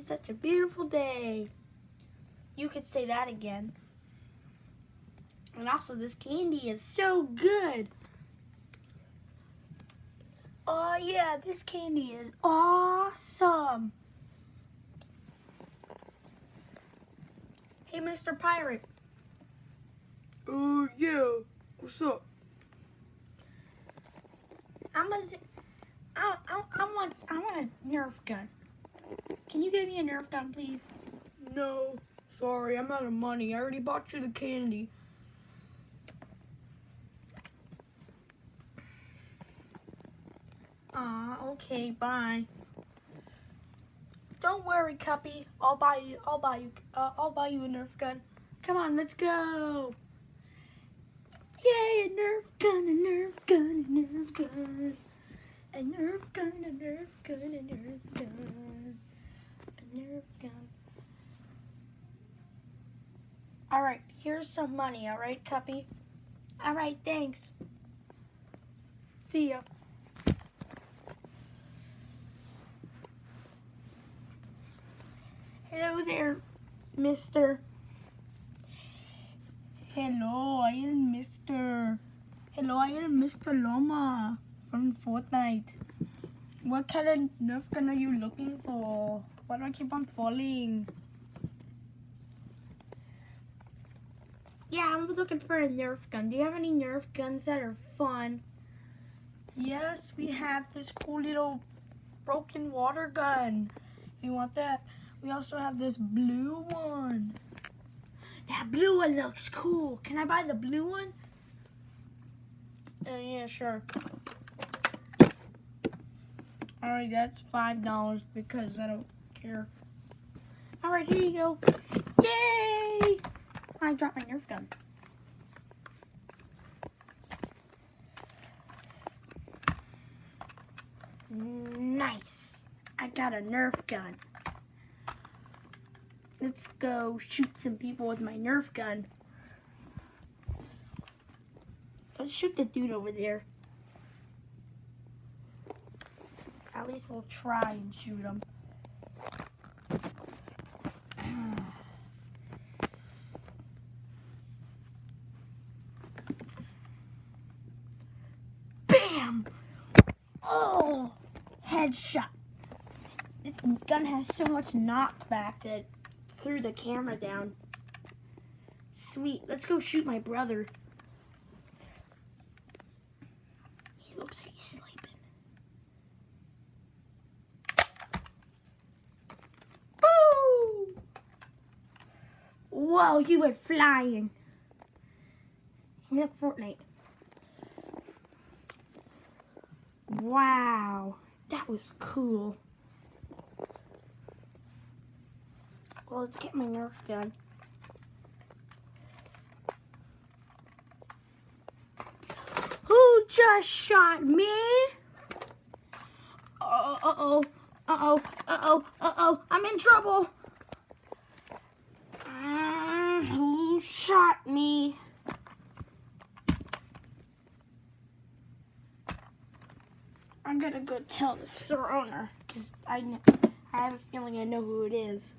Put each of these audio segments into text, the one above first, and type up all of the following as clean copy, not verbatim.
such a beautiful day. You could say that again. And also, this candy is so good. Oh yeah, this candy is awesome. Hey, Mr. Pirate. Yeah. What's up? I want a Nerf gun. Can you give me a Nerf gun, please? No. Sorry, I'm out of money. I already bought you the candy. Okay, bye. Don't worry, Cuppy. I'll buy you a Nerf gun. Come on, let's go. Yay, a Nerf gun, a Nerf gun, a Nerf gun. A Nerf gun, a Nerf gun, a Nerf gun. A Nerf gun. Alright, here's some money, alright, Cuppy? Alright, thanks. See ya. Hello there, Mr. Hello, I am Mr. Loma from Fortnite. What kind of Nerf gun are you looking for? Why do I keep on falling? Yeah, I'm looking for a Nerf gun. Do you have any Nerf guns that are fun? Yes, we have this cool little broken water gun. If you want that. We also have this blue one. That blue one looks cool. Can I buy the blue one? Yeah, sure. Alright, that's $5 because I don't care. Alright, here you go. Yay! I dropped my Nerf gun. Nice. I got a Nerf gun. Let's go shoot some people with my Nerf gun. Let's shoot the dude over there. At least we'll try and shoot him. Bam! Oh! Headshot. This gun has so much knockback that threw the camera down. Sweet. Let's go shoot my brother. He looks like he's sleeping. Boo! Whoa, you went flying. You look Fortnite. Wow, that was cool. Well, let's get my Nerf gun. Who just shot me? Uh-oh, I'm in trouble. Who shot me? I'm gonna go tell the store owner, because I have a feeling I know who it is.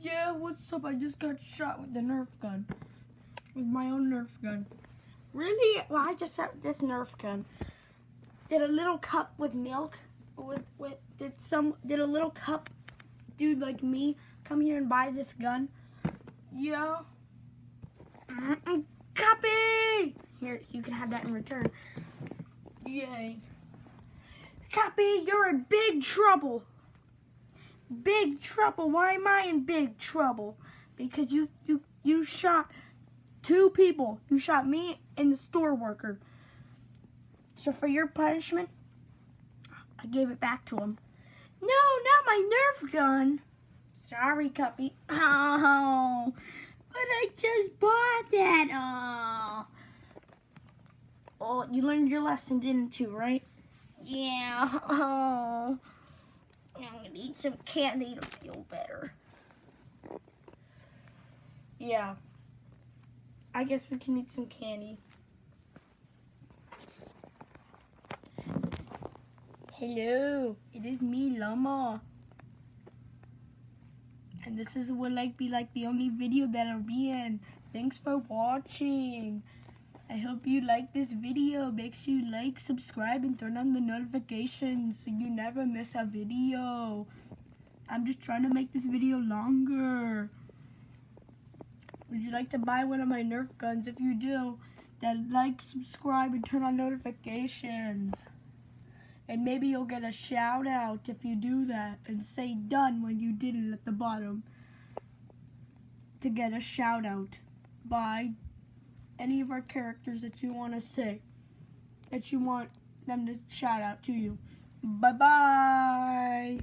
Yeah, what's up? I just got shot with the Nerf gun. With my own Nerf gun. Really? Well, I just have this Nerf gun. Did a little cup with milk, did a little cup dude like me come here and buy this gun? Yeah. Cuppy! Here, you can have that in return. Yay. Cuppy, you're in big trouble. Big trouble. Why am I in big trouble? Because you shot two people. You shot me and the store worker. So for your punishment, I gave it back to him. No, not my Nerf gun. Sorry, Cuppy. Oh, but I just bought that. Oh. Oh, you learned your lesson, didn't you, right? Yeah. Oh. I'm gonna eat some candy to feel better. Yeah. I guess we can eat some candy. Hello, it is me, Llama. And this is will be the only video that I'll be in. Thanks for watching. I hope you like this video. Make sure you like, subscribe, and turn on the notifications so you never miss a video. I'm just trying to make this video longer. Would you like to buy one of my Nerf guns? If you do, then like, subscribe, and turn on notifications. And maybe you'll get a shout out if you do that. And say done when you did it at the bottom. To get a shout out by any of our characters that you want to say. That you want them to shout out to you. Bye-bye.